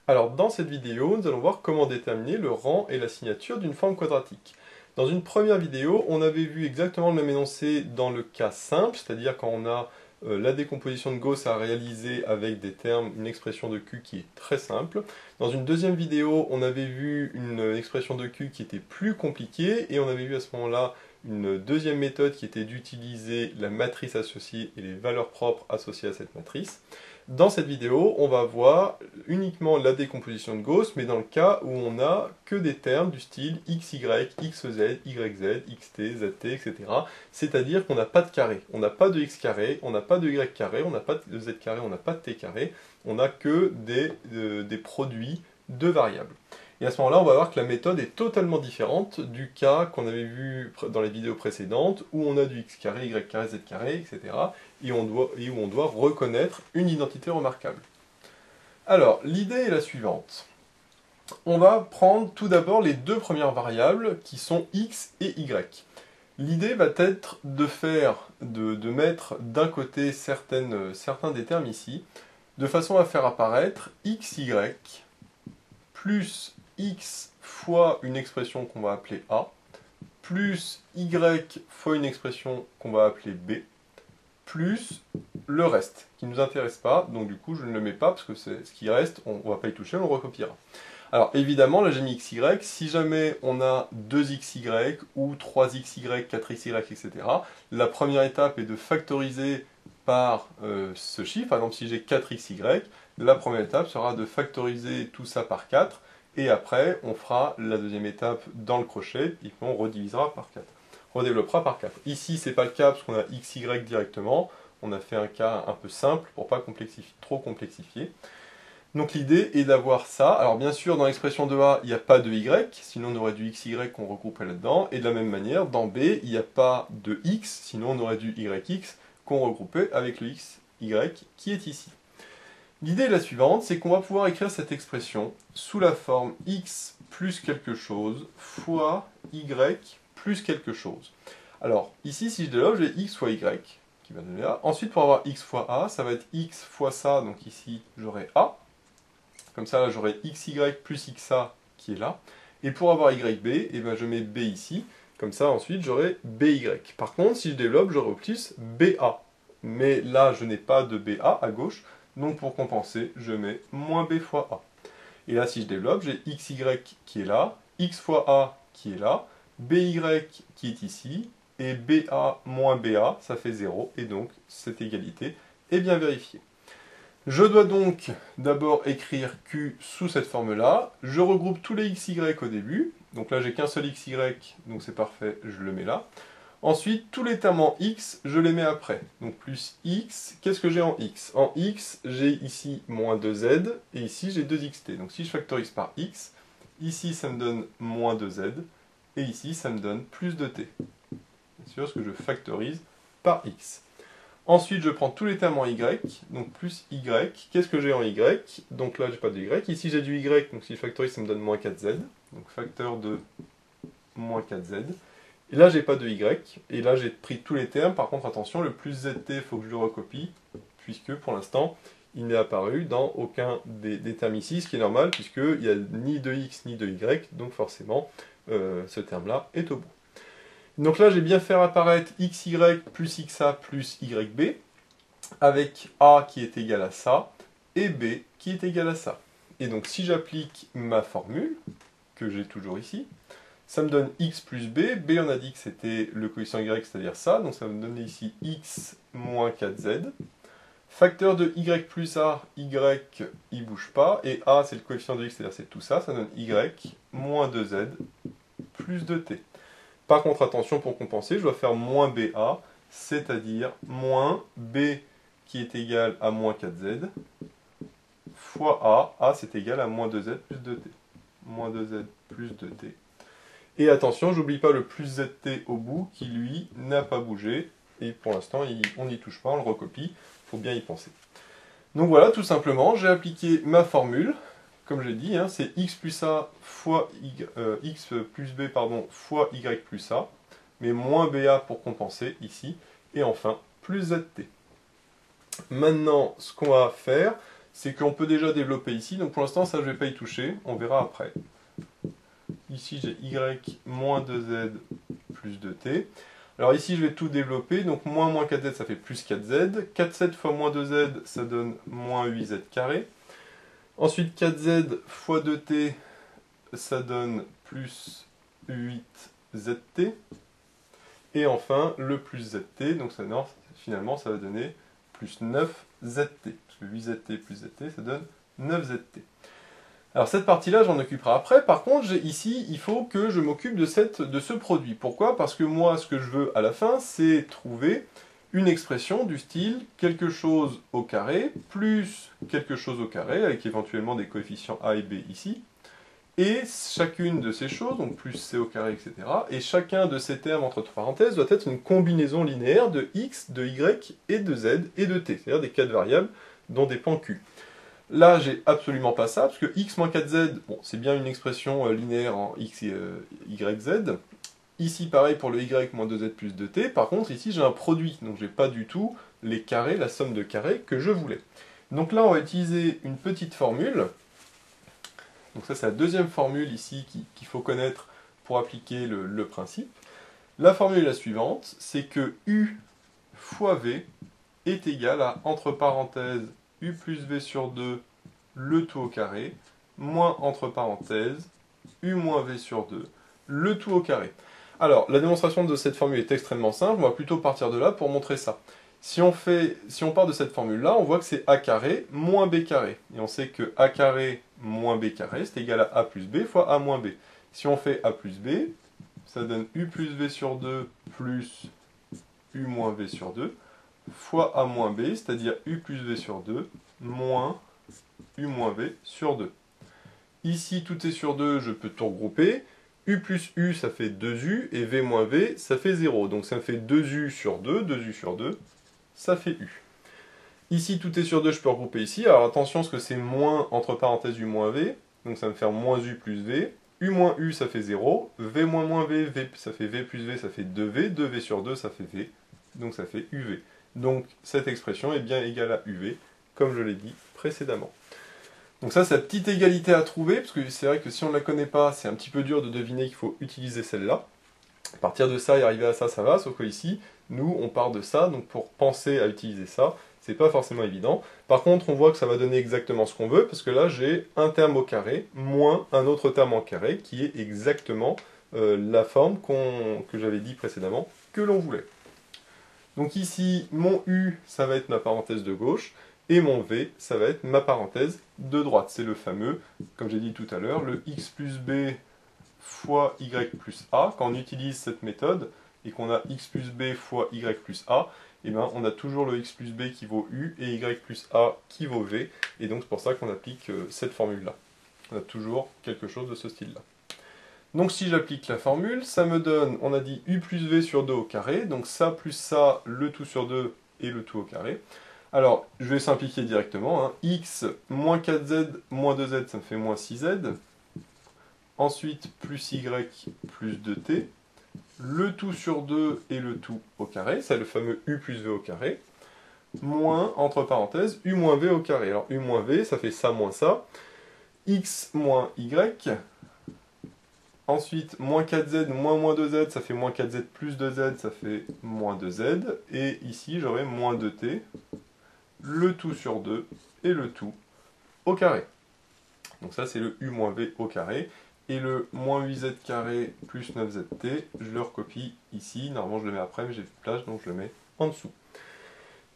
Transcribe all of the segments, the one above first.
Alors dans cette vidéo, nous allons voir comment déterminer le rang et la signature d'une forme quadratique. Dans une première vidéo, on avait vu exactement le même énoncé dans le cas simple, c'est-à-dire quand on a la décomposition de Gauss à réaliser avec des termes, une expression de Q qui est très simple. Dans une deuxième vidéo, on avait vu une expression de Q qui était plus compliquée, et on avait vu à ce moment-là une deuxième méthode qui était d'utiliser la matrice associée et les valeurs propres associées à cette matrice. Dans cette vidéo, on va voir uniquement la décomposition de Gauss, mais dans le cas où on n'a que des termes du style xy, xz, yz, xt, zt, etc. C'est-à-dire qu'on n'a pas de carré. On n'a pas de x carré, on n'a pas de y carré, on n'a pas de z carré, on n'a pas de t carré. On n'a que des produits de variables. Et à ce moment-là, on va voir que la méthode est totalement différente du cas qu'on avait vu dans les vidéos précédentes, où on a du x carré, y carré, z carré, etc. Et où on doit reconnaître une identité remarquable. Alors, l'idée est la suivante. On va prendre tout d'abord les deux premières variables, qui sont x et y. L'idée va être de mettre d'un côté certains des termes ici, de façon à faire apparaître xy plus x fois une expression qu'on va appeler a, plus y fois une expression qu'on va appeler b, plus le reste, qui ne nous intéresse pas, donc du coup je ne le mets pas, parce que ce qui reste, on ne va pas y toucher, on le recopiera. Alors évidemment, là j'ai mis xy, si jamais on a 2xy, ou 3xy, 4xy, etc., la première étape est de factoriser par ce chiffre. Par exemple, si j'ai 4xy, la première étape sera de factoriser tout ça par 4, et après on fera la deuxième étape dans le crochet, et puis on redivisera par 4. Redéveloppera par 4. Ici, c'est pas le cas parce qu'on a xy directement. On a fait un cas un peu simple pour pas trop complexifier. Donc l'idée est d'avoir ça. Alors bien sûr, dans l'expression de A, il n'y a pas de y, sinon on aurait du xy qu'on regrouperait là-dedans. Et de la même manière, dans B, il n'y a pas de x, sinon on aurait du yx qu'on regroupait avec le xy qui est ici. L'idée est la suivante, c'est qu'on va pouvoir écrire cette expression sous la forme x plus quelque chose fois y plus quelque chose. Alors, ici, si je développe, j'ai x fois y, qui va donner a. Ensuite, pour avoir x fois a, ça va être x fois ça, donc ici, j'aurai a. Comme ça, là, j'aurai xy plus xa, qui est là. Et pour avoir yb, eh ben, je mets b ici. Comme ça, ensuite, j'aurai by. Par contre, si je développe, j'aurai au plus ba. Mais là, je n'ai pas de ba à gauche, donc pour compenser, je mets moins b fois a. Et là, si je développe, j'ai xy qui est là, x fois a qui est là, by qui est ici, et ba moins ba, ça fait 0, et donc cette égalité est bien vérifiée. Je dois donc d'abord écrire Q sous cette forme-là, je regroupe tous les xy au début, donc là j'ai qu'un seul xy, donc c'est parfait, je le mets là. Ensuite, tous les termes en x, je les mets après. Donc plus x, qu'est-ce que j'ai en x? En x, j'ai ici moins 2z, et ici j'ai 2xt. Donc si je factorise par x, ici ça me donne moins 2z, et ici ça me donne plus de t. Bien sûr, ce que je factorise par x. Ensuite, je prends tous les termes en y, donc plus y. Qu'est-ce que j'ai en y? Donc là, j'ai pas de y. Ici, j'ai du y, donc si je factorise, ça me donne moins 4z. Donc facteur de moins 4z. Et là, j'ai pas de y, et là, j'ai pris tous les termes. Par contre, attention, le plus zt, il faut que je le recopie, puisque pour l'instant, il n'est apparu dans aucun des termes ici, ce qui est normal, puisqu'il n'y a ni de x ni de y, donc forcément, ce terme-là est au bout. Donc là, j'ai bien fait apparaître xy plus xa plus yb, avec a qui est égal à ça, et b qui est égal à ça. Et donc, si j'applique ma formule, que j'ai toujours ici, ça me donne x plus b. B, on a dit que c'était le coefficient y, c'est-à-dire ça. Donc ça va me donner ici x moins 4z. Facteur de y plus a, y, il bouge pas. Et a, c'est le coefficient de x, c'est-à-dire c'est tout ça. Ça donne y moins 2z plus 2t. Par contre, attention, pour compenser, je dois faire moins ba, c'est-à-dire moins b qui est égal à moins 4z, fois a c'est égal à moins 2z plus 2t. Moins 2z plus 2t. Et attention, j'oublie pas le plus zt au bout, qui lui n'a pas bougé, et pour l'instant on n'y touche pas, on le recopie, il faut bien y penser. Donc voilà, tout simplement, j'ai appliqué ma formule, comme j'ai dit, hein, c'est x plus a fois x plus b fois y plus a, mais moins ba pour compenser ici, et enfin plus zt. Maintenant, ce qu'on va faire, c'est qu'on peut déjà développer ici. Donc pour l'instant, ça, je ne vais pas y toucher. On verra après. Ici, j'ai y moins 2z plus 2t. Alors ici, je vais tout développer. Donc moins 4z, ça fait plus 4z. 4z fois moins 2z, ça donne moins 8z carré. Ensuite, 4z fois 2t, ça donne plus 8zt. Et enfin, le plus zt, donc ça, non, finalement, ça va donner plus 9zt. Parce que 8zt plus zt, ça donne 9zt. Alors cette partie-là, j'en occuperai après. Par contre, ici, il faut que je m'occupe de ce produit. Pourquoi? Parce que moi, ce que je veux à la fin, c'est trouver une expression du style quelque chose au carré plus quelque chose au carré, avec éventuellement des coefficients a et b ici. Et chacune de ces choses, donc plus c au carré, etc., et chacun de ces termes entre parenthèses doit être une combinaison linéaire de x, de y, et de z, et de t, c'est-à-dire des 4 variables dont dépend q. Là, j'ai absolument pas ça, parce que x moins 4z, bon, c'est bien une expression linéaire en x, y, z. Ici, pareil pour le y moins 2z plus 2t. Par contre, ici, j'ai un produit, donc j'ai pas du tout les carrés, la somme de carrés que je voulais. Donc là, on va utiliser une petite formule. Donc ça, c'est la deuxième formule ici qu'il faut connaître pour appliquer le principe. La formule est la suivante, c'est que u fois v est égal à, entre parenthèses, u plus v sur 2, le tout au carré, moins, entre parenthèses, u moins v sur 2, le tout au carré. Alors, la démonstration de cette formule est extrêmement simple, on va plutôt partir de là pour montrer ça. Si on part de cette formule-là, on voit que c'est a carré moins b carré. Et on sait que a carré moins b carré, c'est égal à plus b fois a moins b. Si on fait a plus b, ça donne u plus v sur 2 plus u moins v sur 2 fois a moins b, c'est-à-dire u plus v sur 2 moins u moins v sur 2. Ici, tout est sur 2, je peux tout regrouper. U plus u, ça fait 2u, et v moins v, ça fait 0. Donc ça me fait 2u sur 2, 2u sur 2, ça fait u. Ici, tout est sur 2, je peux regrouper ici. Alors attention, parce que c'est moins, entre parenthèses, u moins v, donc ça va me faire moins u plus v. U moins u, ça fait 0. V moins v, ça fait v plus v, ça fait 2v. 2v sur 2, ça fait v. Donc ça fait uv. Donc cette expression est bien égale à uv, comme je l'ai dit précédemment. Donc ça, c'est la petite égalité à trouver, parce que c'est vrai que si on ne la connaît pas, c'est un petit peu dur de deviner qu'il faut utiliser celle-là. À partir de ça et arriver à ça, ça va, sauf que ici, nous, on part de ça, donc pour penser à utiliser ça, c'est pas forcément évident. Par contre, on voit que ça va donner exactement ce qu'on veut, parce que là, j'ai un terme au carré, moins un autre terme en carré, qui est exactement la forme que j'avais dit précédemment, que l'on voulait. Donc ici, mon u, ça va être ma parenthèse de gauche, et mon v, ça va être ma parenthèse de droite. C'est le fameux, comme j'ai dit tout à l'heure, le x plus b fois y plus a. Quand on utilise cette méthode, et qu'on a x plus b fois y plus a, et bien on a toujours le x plus b qui vaut u, et y plus a qui vaut v, et donc c'est pour ça qu'on applique cette formule-là. On a toujours quelque chose de ce style-là. Donc si j'applique la formule, ça me donne, on a dit u plus v sur 2 au carré, donc ça plus ça, le tout sur 2 et le tout au carré. Alors, je vais simplifier directement. Hein. X moins 4z moins 2z, ça me fait moins 6z. Ensuite, plus y plus 2t. Le tout sur 2 et le tout au carré, c'est le fameux u plus v au carré. Moins, entre parenthèses, u moins v au carré. Alors, u moins v, ça fait ça moins ça. X moins y. Ensuite, moins 4z moins 2z, ça fait moins 4z plus 2z, ça fait moins 2z. Et ici, j'aurai moins 2t. Le tout sur 2 et le tout au carré. Donc ça, c'est le u moins v au carré. Et le moins 8z carré plus 9zt, je le recopie ici. Normalement, je le mets après, mais j'ai plus de place, donc je le mets en dessous.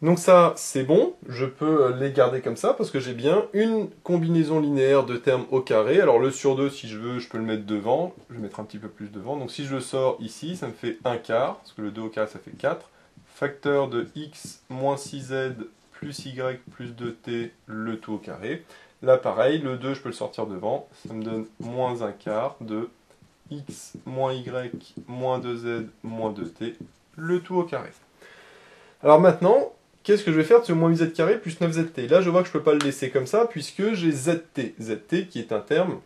Donc ça, c'est bon. Je peux les garder comme ça, parce que j'ai bien une combinaison linéaire de termes au carré. Alors le sur 2, si je veux, je peux le mettre devant. Je vais mettre un petit peu plus devant. Donc si je le sors ici, ça me fait 1 quart, parce que le 2 au carré, ça fait 4. Facteur de x moins 6z plus y plus 2t, le tout au carré. Là, pareil, le 2, je peux le sortir devant. Ça me donne moins 1 quart de x moins y moins 2z moins 2t, le tout au carré. Alors maintenant, qu'est-ce que je vais faire de ce moins 8z carré plus 9zt? Là, je vois que je ne peux pas le laisser comme ça, puisque j'ai zt. Zt qui est un terme,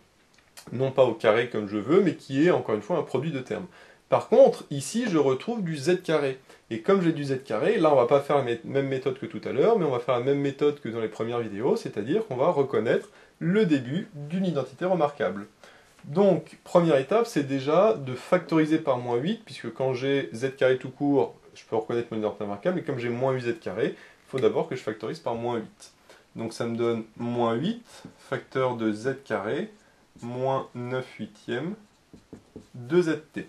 non pas au carré comme je veux, mais qui est, encore une fois, un produit de termes. Par contre, ici, je retrouve du z carré. Et comme j'ai du z carré, là, on va pas faire la même méthode que tout à l'heure, mais on va faire la même méthode que dans les premières vidéos, c'est-à-dire qu'on va reconnaître le début d'une identité remarquable. Donc, première étape, c'est déjà de factoriser par moins 8, puisque quand j'ai z carré tout court, je peux reconnaître mon identité remarquable, mais comme j'ai moins 8z carré, il faut d'abord que je factorise par moins 8. Donc ça me donne moins 8, facteur de z carré, moins 9 huitièmes de zt.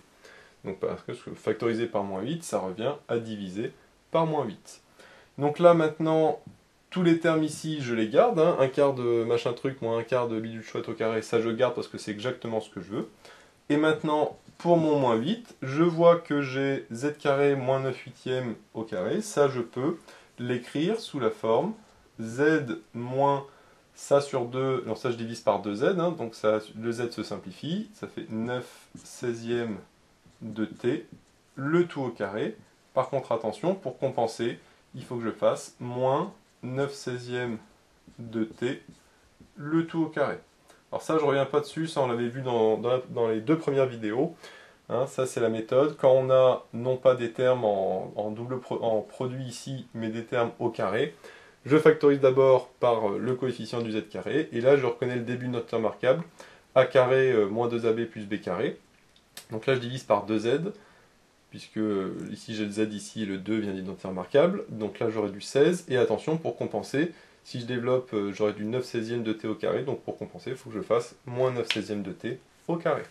Donc parce que factoriser par moins 8, ça revient à diviser par moins 8. Donc là maintenant, tous les termes ici, je les garde, hein. Un quart de machin truc, moins un quart de bidule chouette au carré, ça je garde parce que c'est exactement ce que je veux. Et maintenant, pour mon moins 8, je vois que j'ai z carré moins 9 huitièmes au carré, ça je peux l'écrire sous la forme z moins ça sur 2, alors ça je divise par 2z, hein, donc ça, le z se simplifie, ça fait 9 16e de t, le tout au carré. Par contre, attention, pour compenser, il faut que je fasse moins 9 16e de t, le tout au carré. Alors ça, je ne reviens pas dessus, ça on l'avait vu dans les deux premières vidéos. Hein, ça c'est la méthode. Quand on a non pas des termes en produit ici, mais des termes au carré, je factorise d'abord par le coefficient du z carré, et là je reconnais le début de notre terme remarquable, a carré moins 2ab plus b carré. Donc là je divise par 2z, puisque ici j'ai le z ici et le 2 vient d'identité remarquable, donc là j'aurai du 16, et attention, pour compenser, si je développe, j'aurai du 9 16e de t au carré, donc pour compenser, il faut que je fasse moins 9 16e de t au carré.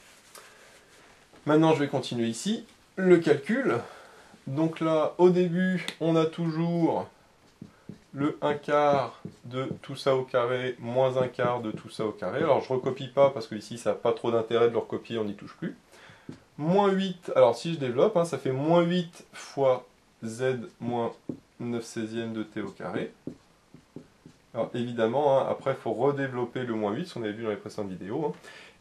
Maintenant je vais continuer ici, le calcul. Donc là, au début, on a toujours le 1 quart de tout ça au carré, moins 1 quart de tout ça au carré. Alors je ne recopie pas, parce que ici ça n'a pas trop d'intérêt de le recopier, on n'y touche plus. Moins 8, alors si je développe, hein, ça fait moins 8 fois z moins 9 16e de t au carré. Alors évidemment, hein, après il faut redévelopper le moins 8, ce qu'on avait vu dans les précédentes vidéos. Hein.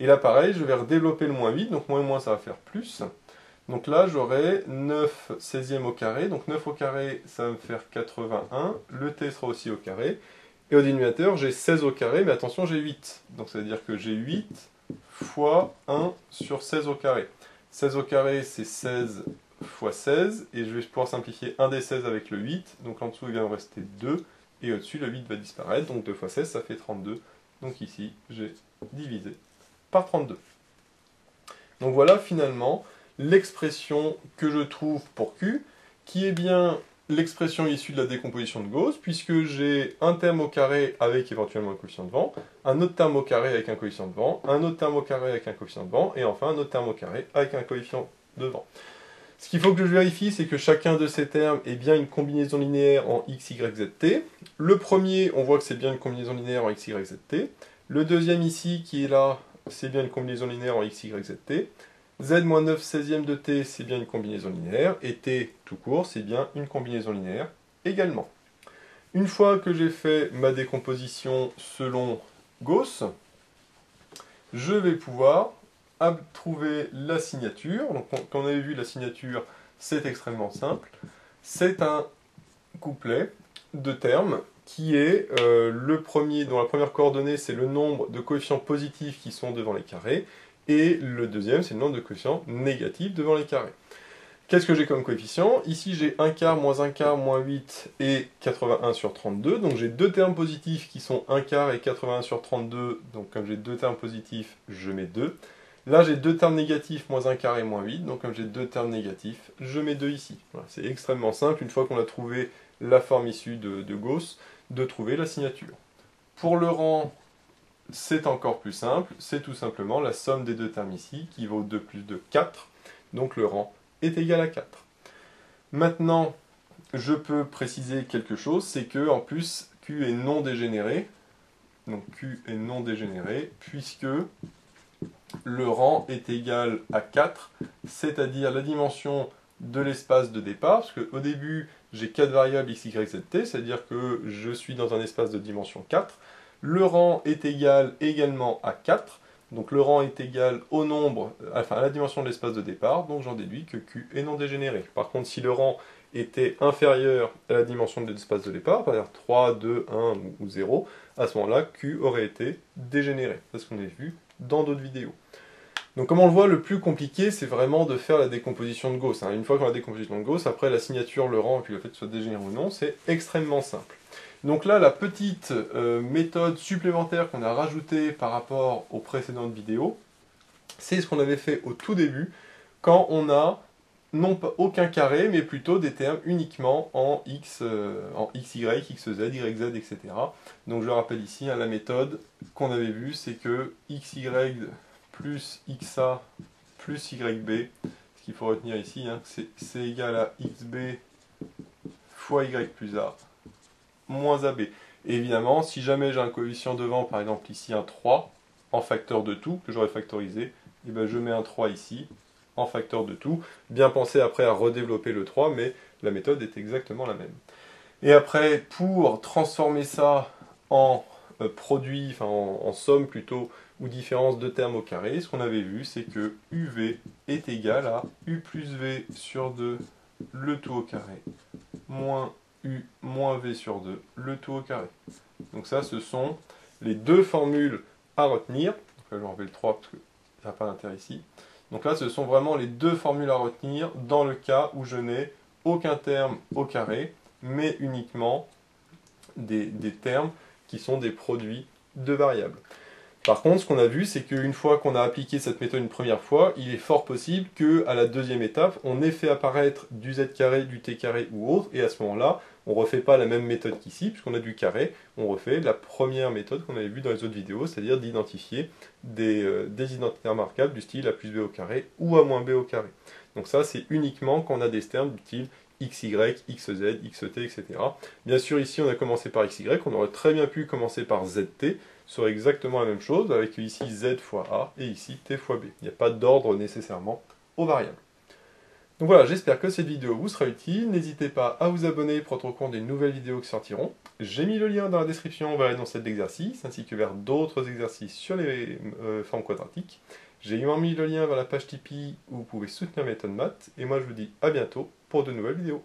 Et là pareil, je vais redévelopper le moins 8, donc moins et moins ça va faire plus. Donc là j'aurai 9 16e au carré, donc 9 au carré ça va me faire 81, le t sera aussi au carré. Et au dénominateur j'ai 16 au carré, mais attention j'ai 8. Donc ça veut dire que j'ai 8 fois 1 sur 16 au carré. 16 au carré c'est 16 fois 16, et je vais pouvoir simplifier un des 16 avec le 8, donc en dessous il va me rester 2. Et au-dessus, le 8 va disparaître, donc 2 fois 16, ça fait 32. Donc ici, j'ai divisé par 32. Donc voilà finalement l'expression que je trouve pour Q, qui est bien l'expression issue de la décomposition de Gauss, puisque j'ai un terme au carré avec éventuellement un coefficient de vent, un autre terme au carré avec un coefficient de vent, un autre terme au carré avec un coefficient de vent, et enfin un autre terme au carré avec un coefficient de vent. Ce qu'il faut que je vérifie, c'est que chacun de ces termes est bien une combinaison linéaire en x, y, z, t. Le premier, on voit que c'est bien une combinaison linéaire en x, y, z, t. Le deuxième ici, qui est là, c'est bien une combinaison linéaire en x, y, z, t. z moins 9 16e de t, c'est bien une combinaison linéaire. Et t, tout court, c'est bien une combinaison linéaire également. Une fois que j'ai fait ma décomposition selon Gauss, je vais pouvoir trouver la signature. Donc, quand on avait vu la signature, c'est extrêmement simple. C'est un couplet de termes qui est le premier, dont la première coordonnée, c'est le nombre de coefficients positifs qui sont devant les carrés, et le deuxième, c'est le nombre de coefficients négatifs devant les carrés. Qu'est-ce que j'ai comme coefficient? Ici, j'ai 1 quart, moins 8 et 81 sur 32. Donc j'ai deux termes positifs qui sont 1 quart et 81 sur 32. Donc comme j'ai deux termes positifs, je mets 2. Là, j'ai deux termes négatifs, moins 1 quart et moins 8. Donc comme j'ai deux termes négatifs, je mets 2 ici. Voilà, c'est extrêmement simple, une fois qu'on a trouvé la forme issue de Gauss, de trouver la signature. Pour le rang, c'est encore plus simple. C'est tout simplement la somme des deux termes ici, qui vaut 2 plus 2, 4. Donc le rang est égal à 4. Maintenant, je peux préciser quelque chose, c'est que en plus, Q est non dégénéré. Donc Q est non dégénéré, puisque le rang est égal à 4, c'est-à-dire la dimension de l'espace de départ, parce qu'au début, j'ai 4 variables x, y, z, t, c'est-à-dire que je suis dans un espace de dimension 4. Le rang est égal également à 4, donc le rang est égal au nombre, enfin à la dimension de l'espace de départ, donc j'en déduis que Q est non dégénéré. Par contre, si le rang était inférieur à la dimension de l'espace de départ, c'est-à-dire 3, 2, 1 ou 0, à ce moment-là, Q aurait été dégénéré. C'est ce qu'on a vu dans d'autres vidéos. Donc comme on le voit, le plus compliqué, c'est vraiment de faire la décomposition de Gauss. Une fois qu'on a la décomposition de Gauss, après la signature, le rang, et puis le fait que ce soit dégénéré ou non, c'est extrêmement simple. Donc là, la petite méthode supplémentaire qu'on a rajoutée par rapport aux précédentes vidéos, c'est ce qu'on avait fait au tout début, quand on a non pas aucun carré, mais plutôt des termes uniquement en x, xy, xz, yz, etc. Donc je rappelle ici, la méthode qu'on avait vue, c'est que xy plus xa plus yb, ce qu'il faut retenir ici, c'est égal à xb fois y plus a moins ab. Et évidemment, si jamais j'ai un coefficient devant, par exemple ici un 3, en facteur de tout, que j'aurais factorisé, et ben je mets un 3 ici, en facteur de tout. Bien penser après à redévelopper le 3, mais la méthode est exactement la même. Et après, pour transformer ça en produit, enfin en somme plutôt, ou différence de termes au carré, ce qu'on avait vu, c'est que UV est égal à U plus V sur 2, le tout au carré, moins U moins V sur 2, le tout au carré. Donc ça, ce sont les deux formules à retenir. Donc là, je vais enlever le 3 parce que ça n'a pas d'intérêt ici. Donc là, ce sont vraiment les deux formules à retenir dans le cas où je n'ai aucun terme au carré, mais uniquement des termes qui sont des produits de variables. Par contre, ce qu'on a vu, c'est qu'une fois qu'on a appliqué cette méthode une première fois, il est fort possible qu'à la deuxième étape, on ait fait apparaître du z carré, du t carré ou autre, et à ce moment-là, on ne refait pas la même méthode qu'ici, puisqu'on a du carré, on refait la première méthode qu'on avait vue dans les autres vidéos, c'est-à-dire d'identifier des identitaires marquables du style a plus b au carré ou a moins b au carré. Donc ça, c'est uniquement quand on a des termes du style xy, xz, xt, etc. Bien sûr, ici, on a commencé par xy, on aurait très bien pu commencer par zt, serait exactement la même chose, avec ici z fois a, et ici t fois b. Il n'y a pas d'ordre nécessairement aux variables. Donc voilà, j'espère que cette vidéo vous sera utile. N'hésitez pas à vous abonner pour être au courant des nouvelles vidéos qui sortiront. J'ai mis le lien dans la description vers l'énoncé de l'exercice, ainsi que vers d'autres exercices sur les formes quadratiques. J'ai également mis le lien vers la page Tipeee où vous pouvez soutenir Méthode Math. Et moi je vous dis à bientôt pour de nouvelles vidéos.